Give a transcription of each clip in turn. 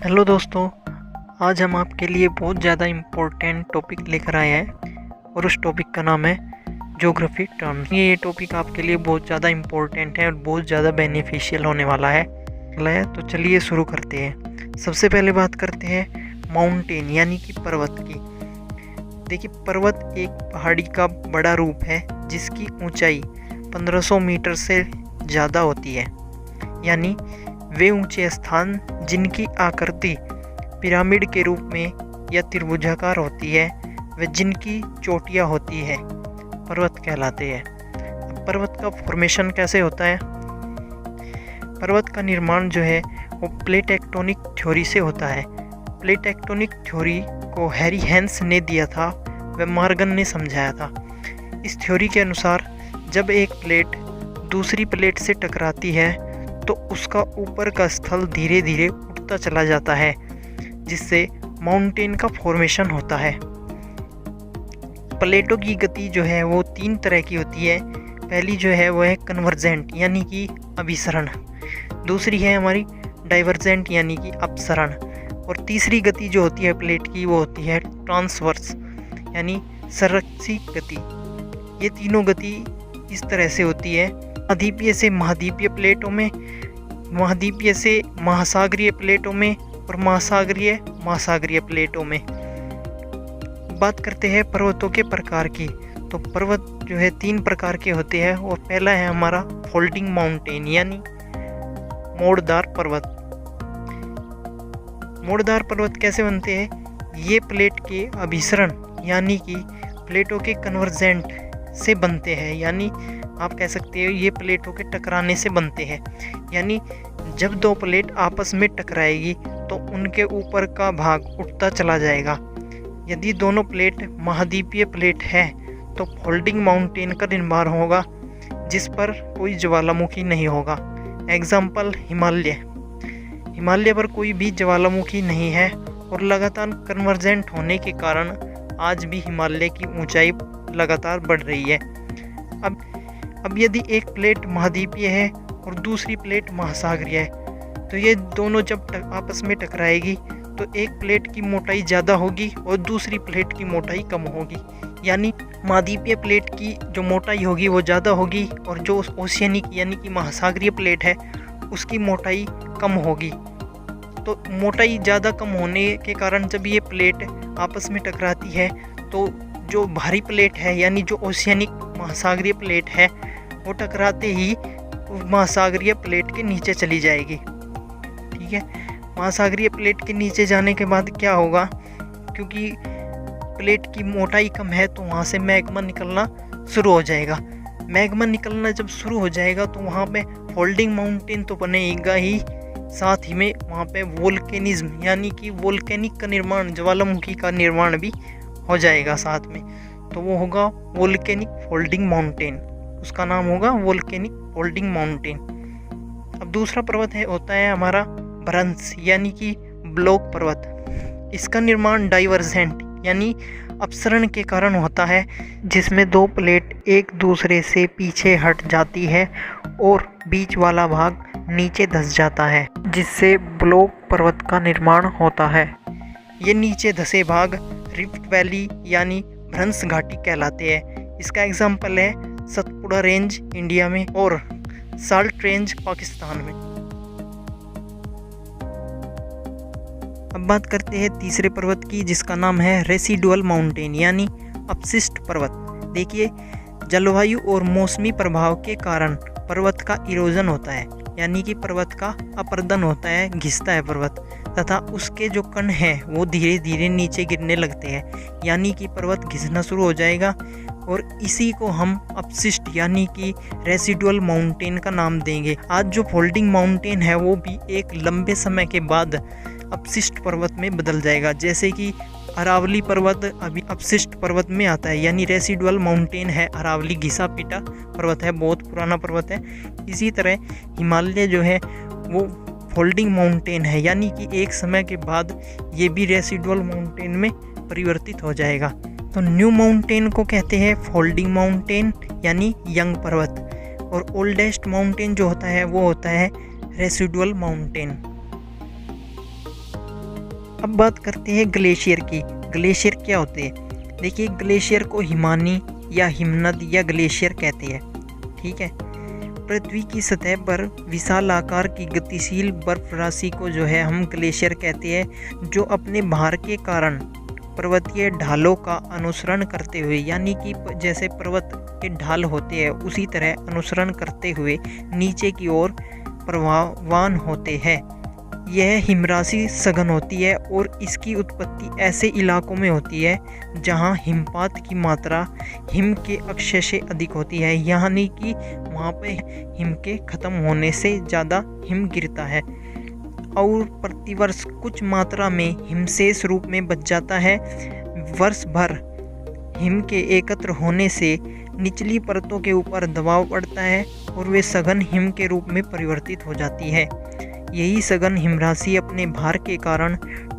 Hello दोस्तों, आज हम आपके लिए बहुत ज़्यादा इम्पोर्टेंट टॉपिक लेकर आए हैं और उस टॉपिक का नाम है ज्योग्राफी टर्म्स। ये टॉपिक आपके लिए बहुत ज़्यादा इम्पोर्टेंट है और बहुत ज़्यादा बेनिफिशियल होने वाला है। तो चलिए शुरू करते हैं। सबसे पहले बात करते हैं माउंटेन यानी कि पर्वत की। देखिए, पर्वत एक पहाड़ी का बड़ा रूप है जिसकी ऊंचाई 1500 मीटर से ज़्यादा होती है। यानी वे ऊंचे स्थान जिनकी आकृति पिरामिड के रूप में या त्रिभुजाकार होती है व जिनकी चोटियाँ होती है पर्वत कहलाते हैं। अब पर्वत का फॉर्मेशन कैसे होता है? पर्वत का निर्माण जो है वो प्लेट टेक्टोनिक थ्योरी से होता है। प्लेट टेक्टोनिक थ्योरी को हैरी हेंस ने दिया था व मॉर्गन ने समझाया था। इस थ्योरी के अनुसार जब एक प्लेट दूसरी प्लेट से टकराती है तो उसका ऊपर का स्थल धीरे धीरे उठता चला जाता है, जिससे माउंटेन का फॉर्मेशन होता है। प्लेटों की गति जो है वो 3 तरह की होती है। पहली जो है वो है कन्वर्जेंट यानी कि अभिसरण, दूसरी है हमारी डाइवर्जेंट यानी कि अपसरण, और तीसरी गति जो होती है प्लेट की वो होती है ट्रांसवर्स यानी संरक्षित गति। ये तीनों गति इस तरह से होती है: महाद्वीपीय से महाद्वीपीय प्लेटों में, महाद्वीपीय से महासागरीय प्लेटों में और महासागरीय प्लेटों में। बात करते हैं पर्वतों के प्रकार की। तो पर्वत जो है 3 प्रकार के होते हैं और पहला है हमारा फोल्डिंग माउंटेन यानी मोड़दार पर्वत। मोड़दार पर्वत कैसे बनते हैं? ये प्लेट के अभिसरण यानी कि प्लेटों के कन्वर्जेंट से बनते हैं, यानी आप कह सकते हो ये प्लेटों के टकराने से बनते हैं। यानी जब 2 प्लेट आपस में टकराएगी तो उनके ऊपर का भाग उठता चला जाएगा। यदि दोनों प्लेट महाद्वीपीय प्लेट है तो फोल्डिंग माउंटेन का निर्माण होगा जिस पर कोई ज्वालामुखी नहीं होगा। एग्जाम्पल हिमालय पर कोई भी ज्वालामुखी नहीं है और लगातार कन्वर्जेंट होने के कारण आज भी हिमालय की ऊंचाई लगातार बढ़ रही है। अब यदि एक प्लेट महाद्वीपीय है और दूसरी प्लेट महासागरीय है तो ये दोनों जब आपस में टकराएगी तो एक प्लेट की मोटाई ज़्यादा होगी और दूसरी प्लेट की मोटाई कम होगी। यानी महाद्वीपीय प्लेट की जो मोटाई होगी वो ज़्यादा होगी और जो ओशियनिक यानी कि महासागरीय प्लेट है उसकी मोटाई कम होगी। तो मोटाई ज़्यादा कम होने के कारण जब ये प्लेट आपस में टकराती है तो जो भारी प्लेट है यानी जो ओशियनिक महासागरीय प्लेट है वो टकराते ही महासागरीय प्लेट के नीचे चली जाएगी। ठीक है, महासागरीय प्लेट के नीचे जाने के बाद क्या होगा? क्योंकि प्लेट की मोटाई कम है तो वहाँ से मैग्मा निकलना शुरू हो जाएगा। मैग्मा निकलना जब शुरू हो जाएगा तो वहाँ पे फोल्डिंग माउंटेन तो बनेगा ही, साथ ही में वहाँ पे वोल्केनिज्म यानी कि वोल्केनिक का निर्माण, ज्वालामुखी का निर्माण भी हो जाएगा साथ में। तो वो होगा वोल्केनिक फोल्डिंग माउंटेन, उसका नाम होगा वोल्केनिक फोल्डिंग माउंटेन। अब दूसरा पर्वत होता है हमारा भ्रंश यानी कि ब्लॉक पर्वत। इसका निर्माण डाइवर्जेंट यानी अपसरण के कारण होता है, जिसमें 2 प्लेट एक दूसरे से पीछे हट जाती है और बीच वाला भाग नीचे धंस जाता है, जिससे ब्लॉक पर्वत का निर्माण होता है। ये नीचे धंसे भाग रिफ्ट वैली यानी भ्रंश घाटी कहलाते हैं। इसका एग्जाम्पल है सतपुड़ा रेंज इंडिया में और साल्ट रेंज पाकिस्तान में। अब बात करते हैं तीसरे पर्वत की जिसका नाम है रेसिडुअल माउंटेन यानी अपशिष्ट पर्वत। देखिए, जलवायु और मौसमी प्रभाव के कारण पर्वत का इरोजन होता है, यानी कि पर्वत का अपरदन होता है, घिसता है पर्वत, तथा उसके जो कण हैं वो धीरे धीरे नीचे गिरने लगते हैं, यानी कि पर्वत घिसना शुरू हो जाएगा और इसी को हम अपशिष्ट यानी कि रेसिडुअल माउंटेन का नाम देंगे। आज जो फोल्डिंग माउंटेन है वो भी एक लंबे समय के बाद अपशिष्ट पर्वत में बदल जाएगा। जैसे कि अरावली पर्वत अभी अपशिष्ट पर्वत में आता है, यानी रेसिडुअल माउंटेन है। अरावली घिसा पीटा पर्वत है, बहुत पुराना पर्वत है। इसी तरह हिमालय जो है वो फोल्डिंग माउंटेन है, यानी कि एक समय के बाद ये भी रेसिडुअल माउंटेन में परिवर्तित हो जाएगा। तो न्यू माउंटेन को कहते हैं फोल्डिंग माउंटेन यानी यंग पर्वत, और ओल्डेस्ट माउंटेन जो होता है वो होता है रेसिडुअल माउंटेन। अब बात करते हैं ग्लेशियर की। ग्लेशियर क्या होते हैं? देखिए, ग्लेशियर को हिमानी या हिमनद या ग्लेशियर कहते हैं। ठीक है। पृथ्वी की सतह पर विशाल आकार की गतिशील बर्फ राशि को जो है हम ग्लेशियर कहते हैं, जो अपने भार के कारण पर्वतीय ढालों का अनुसरण करते हुए, यानी कि जैसे पर्वत के ढाल होते हैं उसी तरह अनुसरण करते हुए नीचे की ओर प्रवाहवान होते हैं। यह हिमराशि सघन होती है और इसकी उत्पत्ति ऐसे इलाकों में होती है जहां हिमपात की मात्रा हिम के अक्षय से अधिक होती है, यानी कि वहां पे हिम के खत्म होने से ज़्यादा हिम गिरता है और प्रतिवर्ष कुछ मात्रा में हिमशेष रूप में बच जाता है। वर्ष भर हिम के एकत्र होने से निचली परतों के ऊपर दबाव पड़ता है और वे सघन हिम के रूप में परिवर्तित हो जाती है। यही सघन हिमराशि अपने भार के कारण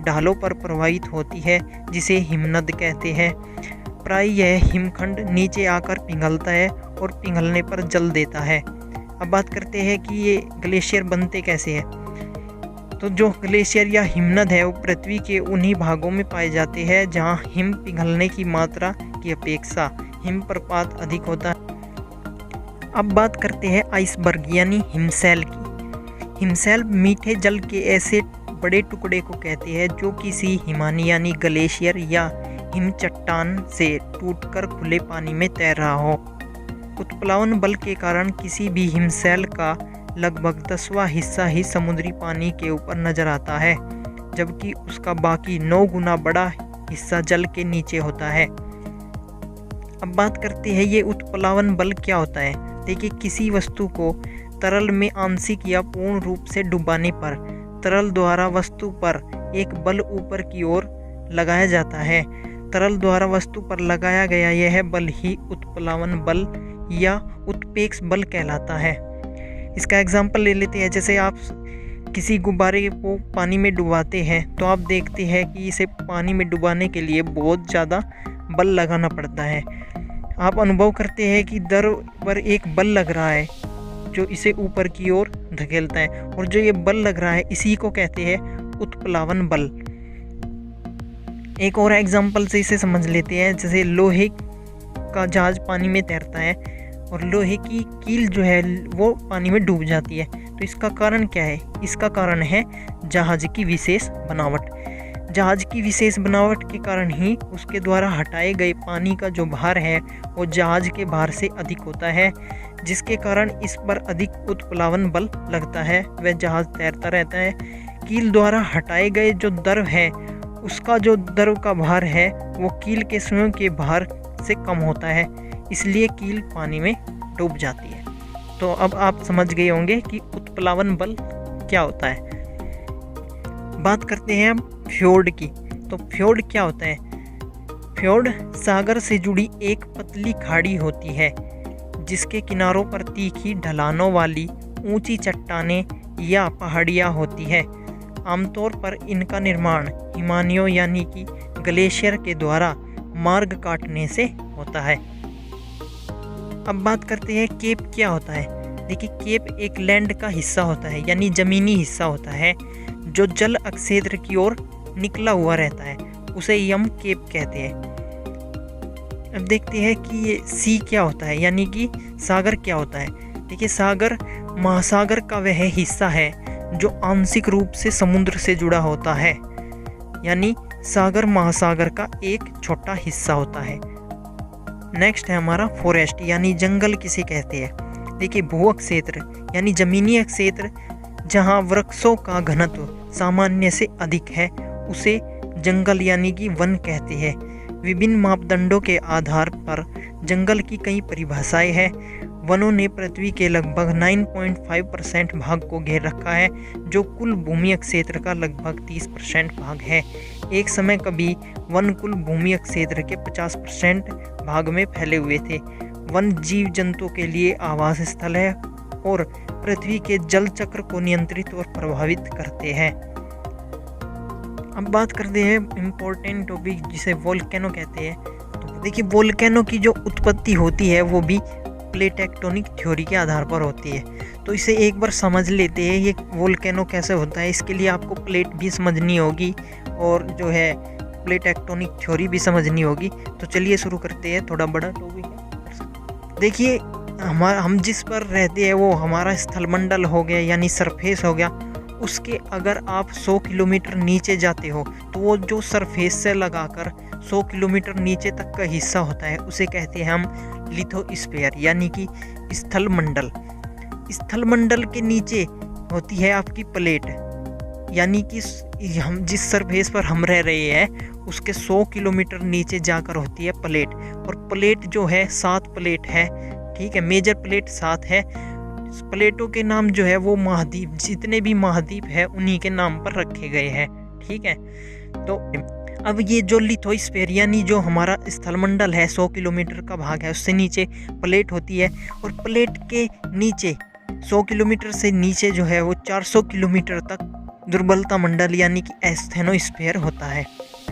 ढालों पर प्रवाहित होती है, जिसे हिमनद कहते हैं। प्राय यह हिमखंड नीचे आकर पिघलता है और पिघलने पर जल देता है। अब बात करते हैं कि ये ग्लेशियर बनते कैसे हैं। तो जो ग्लेशियर या हिमनद है वो पृथ्वी के उन्हीं भागों में पाए जाते हैं जहां हिम पिघलने की मात्रा की अपेक्षा हिमप्रपात अधिक होता है। अब बात करते हैं आइसबर्ग यानी हिमशैल की। हिमशैल मीठे जल के ऐसे बड़े टुकड़े को कहते हैं जो किसी हिमानी यानी ग्लेशियर या हिम चट्टान से टूटकर खुले पानी में तैर रहा हो। उत्प्लावन बल के कारण किसी भी हिमशैल का लगभग 10वां हिस्सा ही समुद्री पानी के ऊपर नजर आता है, जबकि उसका बाकी 9 गुना बड़ा हिस्सा जल के नीचे होता है। अब बात करते हैं ये उत्प्लावन बल क्या होता है। देखिए, किसी वस्तु को तरल में आंशिक या पूर्ण रूप से डुबाने पर तरल द्वारा वस्तु पर एक बल ऊपर की ओर लगाया जाता है। तरल द्वारा वस्तु पर लगाया गया यह बल ही उत्प्लावन बल या उत्प्रेक्षण बल कहलाता है। इसका एग्जाम्पल ले लेते हैं। जैसे आप किसी गुब्बारे को पानी में डुबाते हैं तो आप देखते हैं कि इसे पानी में डुबाने के लिए बहुत ज़्यादा बल लगाना पड़ता है। आप अनुभव करते हैं कि दर पर एक बल लग रहा है जो इसे ऊपर की ओर धकेलता है, और जो ये बल लग रहा है इसी को कहते हैं उत्प्लावन बल। एक और एग्जाम्पल से इसे समझ लेते हैं। जैसे लोहे का जहाज पानी में तैरता है और लोहे की कील जो है वो पानी में डूब जाती है, तो इसका कारण क्या है? इसका कारण है जहाज की विशेष बनावट। जहाज की विशेष बनावट के कारण ही उसके द्वारा हटाए गए पानी का जो भार है वो जहाज के भार से अधिक होता है, जिसके कारण इस पर अधिक उत्प्लावन बल लगता है। वह जहाज तैरता रहता है। कील द्वारा हटाए गए जो द्रव है उसका जो द्रव का भार है वो कील के स्वयं के भार से कम होता है, इसलिए कील पानी में डूब जाती है। तो अब आप समझ गए होंगे कि उत्प्लावन बल क्या होता है। बात करते हैं हम फ्योर्ड की। तो फ्योर्ड क्या होता है? फ्योर्ड सागर से जुड़ी एक पतली खाड़ी होती है जिसके किनारों पर तीखी ढलानों वाली ऊंची चट्टानें या पहाड़ियाँ होती है। आमतौर पर इनका निर्माण हिमानियों यानी कि ग्लेशियर के द्वारा मार्ग काटने से होता है। अब बात करते हैं केप क्या होता है। देखिए, केप एक लैंड का हिस्सा होता है यानी ज़मीनी हिस्सा होता है जो जल अक्षेत्र की ओर निकला हुआ रहता है, उसे यम केप कहते हैं। अब देखते हैं कि ये सी क्या होता है यानी कि सागर क्या होता है। देखिए, सागर महासागर का वह हिस्सा है जो आंशिक रूप से समुद्र से जुड़ा होता है, यानी सागर महासागर का एक छोटा हिस्सा होता है। नेक्स्ट है हमारा फॉरेस्ट यानी जंगल किसे कहते हैं। देखिए, भू क्षेत्र यानी जमीनी क्षेत्र जहाँ वृक्षों का घनत्व सामान्य से अधिक है उसे जंगल यानी कि वन कहते हैं। विभिन्न मापदंडों के आधार पर जंगल की कई परिभाषाएं हैं। वनों ने पृथ्वी के लगभग 9.5% भाग को घेर रखा है, जो कुल भूमि क्षेत्र का लगभग 30% भाग है। एक समय कभी वन कुल भूमि क्षेत्र के 50% भाग में फैले हुए थे। वन जीव जंतुओं के लिए आवास स्थल है और पृथ्वी के जल चक्र को नियंत्रित और प्रभावित करते हैं। अब बात करते हैं इम्पोर्टेंट टॉपिक जिसे वोल्केनो कहते हैं। तो देखिए, वोल्केनो की जो उत्पत्ति होती है वो भी प्लेट टेक्टोनिक थ्योरी के आधार पर होती है। तो इसे एक बार समझ लेते हैं ये वोल्केनो कैसे होता है। इसके लिए आपको प्लेट भी समझनी होगी और जो है प्लेट टेक्टोनिक थ्योरी भी समझनी होगी। तो चलिए शुरू करते हैं, थोड़ा बड़ा टॉपिक है। देखिए हम जिस पर रहते हैं वो हमारा स्थलमंडल हो गया यानी सरफेस हो गया। उसके अगर आप 100 किलोमीटर नीचे जाते हो तो वो जो सरफेस से लगाकर 100 किलोमीटर नीचे तक का हिस्सा होता है उसे कहते हैं हम लिथोस्फीयर यानी कि स्थलमंडल। स्थलमंडल के नीचे होती है आपकी प्लेट, यानी कि हम जिस सरफेस पर हम रह रहे हैं उसके 100 किलोमीटर नीचे जाकर होती है प्लेट। और प्लेट जो है 7 प्लेट है, ठीक है, मेजर प्लेट 7 है। प्लेटों के नाम जो है वो महाद्वीप, जितने भी महाद्वीप है उन्हीं के नाम पर रखे गए हैं, ठीक है। तो अब ये जो लिथोस्फीयर यानी जो हमारा स्थलमंडल है 100 किलोमीटर का भाग है उससे नीचे प्लेट होती है। और प्लेट के नीचे 100 किलोमीटर से नीचे जो है वो 400 किलोमीटर तक दुर्बलता मंडल यानी कि एस्थेनोस्फीयर होता है।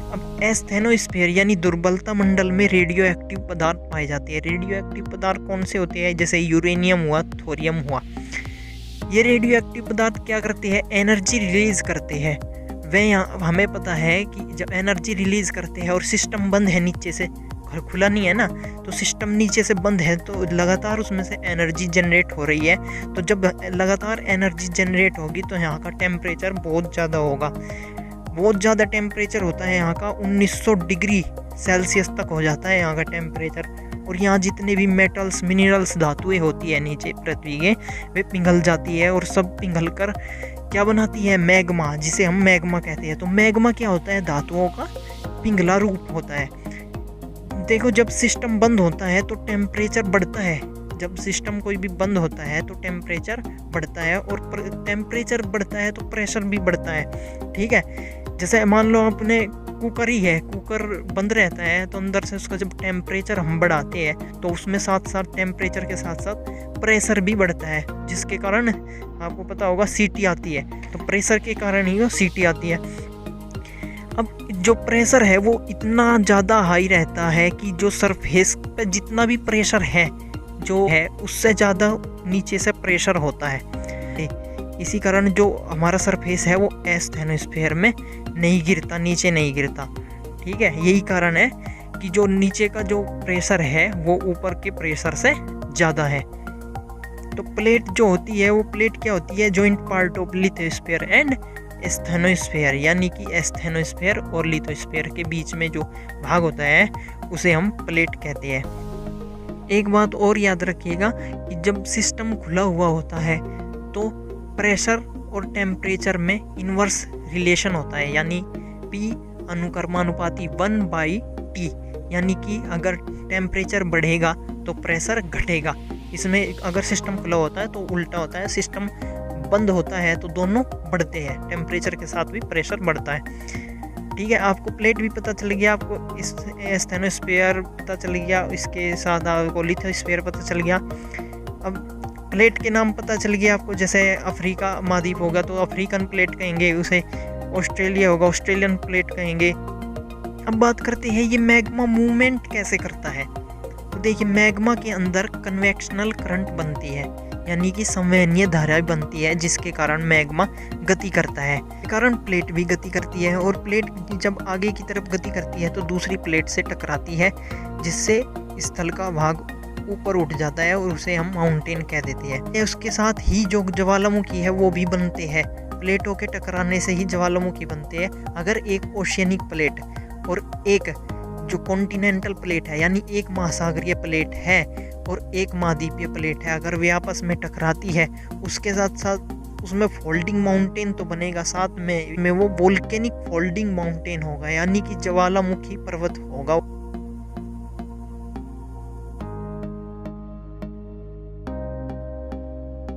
अब एस्थेनोस्फीयर यानी दुर्बलता मंडल में रेडियो एक्टिव पदार्थ पाए जाते हैं। रेडियो एक्टिव पदार्थ कौन से होते हैं? जैसे यूरेनियम हुआ, थोरियम हुआ। ये रेडियो एक्टिव पदार्थ क्या करते हैं? एनर्जी रिलीज करते हैं। वे यहाँ हमें पता है कि जब एनर्जी रिलीज करते हैं और सिस्टम बंद है, नीचे से खुला नहीं है ना, तो सिस्टम नीचे से बंद है तो लगातार उसमें से एनर्जी जनरेट हो रही है। तो जब लगातार एनर्जी जनरेट होगी तो यहाँ का टेम्परेचर बहुत ज़्यादा होगा। बहुत ज़्यादा टेम्परेचर होता है यहाँ का, 1900 डिग्री सेल्सियस तक हो जाता है यहाँ का टेम्परेचर। और यहाँ जितने भी मेटल्स, मिनरल्स, धातुएं होती है नीचे पृथ्वी के, वे पिघल जाती है और सब पिघल कर क्या बनाती है? मैग्मा, जिसे हम मैग्मा कहते हैं। तो मैग्मा क्या होता है? धातुओं का पिघला रूप होता है। देखो जब सिस्टम बंद होता है तो टेम्परेचर बढ़ता है। जब सिस्टम कोई भी बंद होता है तो टेम्परेचर बढ़ता है, और टेम्परेचर बढ़ता है तो प्रेशर भी बढ़ता है, ठीक है। जैसे मान लो अपने कुकर ही है, कुकर बंद रहता है तो अंदर से उसका जब टेम्परेचर हम बढ़ाते हैं तो उसमें साथ साथ टेम्परेचर के साथ साथ प्रेशर भी बढ़ता है, जिसके कारण आपको पता होगा सीटी आती है। तो प्रेशर के कारण ही वो सीटी आती है। अब जो प्रेशर है वो इतना ज़्यादा हाई रहता है कि जो सरफेस पे जितना भी प्रेशर है जो है उससे ज़्यादा नीचे से प्रेशर होता है। इसी कारण जो हमारा सरफेस है वो एस्थेनोस्फीयर में नहीं गिरता, नीचे नहीं गिरता, ठीक है। यही कारण है कि जो नीचे का जो प्रेशर है वो ऊपर के प्रेशर से ज़्यादा है। तो प्लेट जो होती है वो प्लेट क्या होती है? Joint part of lithosphere and asthenosphere, यानी कि एस्थेनोस्फीयर और लिथोस्फीयर के बीच में जो भाग होता है उसे हम प्लेट कहते हैं। एक बात और याद रखिएगा कि जब सिस्टम खुला हुआ होता है तो प्रेशर और टेम्परेचर में इन्वर्स रिलेशन होता है, यानी P अनुक्रमानुपाती 1/T, यानी कि अगर टेम्परेचर बढ़ेगा तो प्रेशर घटेगा। इसमें अगर सिस्टम खुला होता है तो उल्टा होता है, सिस्टम बंद होता है तो दोनों बढ़ते हैं, टेम्परेचर के साथ भी प्रेशर बढ़ता है, ठीक है। आपको प्लेट भी पता चल गया, आपको इस एस्थेनोस्फीयर पता चल गया, इसके साथ आपको लिथोस्फीयर पता चल गया। अब प्लेट के नाम पता चल गया आपको, जैसे अफ्रीका महाद्वीप होगा तो अफ्रीकन प्लेट कहेंगे उसे, ऑस्ट्रेलिया होगा ऑस्ट्रेलियन प्लेट कहेंगे। अब बात करते हैं ये मैग्मा मूवमेंट कैसे करता है। तो देखिए मैग्मा के अंदर कन्वेक्शनल करंट बनती है, यानी कि संवहनीय धारा बनती है, जिसके कारण मैग्मा गति करता है। इस कारण प्लेट भी गति करती है, और प्लेट जब आगे की तरफ गति करती है तो दूसरी प्लेट से टकराती है, जिससे स्थल का भाग ऊपर उठ जाता है और उसे हम माउंटेन कह देते हैं। उसके साथ ही जो ज्वालामुखी है वो भी बनते हैं। प्लेटों के टकराने से ही ज्वालामुखी बनते हैं। अगर एक ओशियनिक प्लेट और एक जो कॉन्टिनेंटल प्लेट है, यानी एक महासागरीय प्लेट है और एक महाद्वीपीय प्लेट है, अगर वे आपस में टकराती है उसके साथ साथ उसमें फोल्डिंग माउंटेन तो बनेगा, साथ में वो वोल्केनिक फोल्डिंग माउंटेन होगा, यानी कि ज्वालामुखी पर्वत होगा।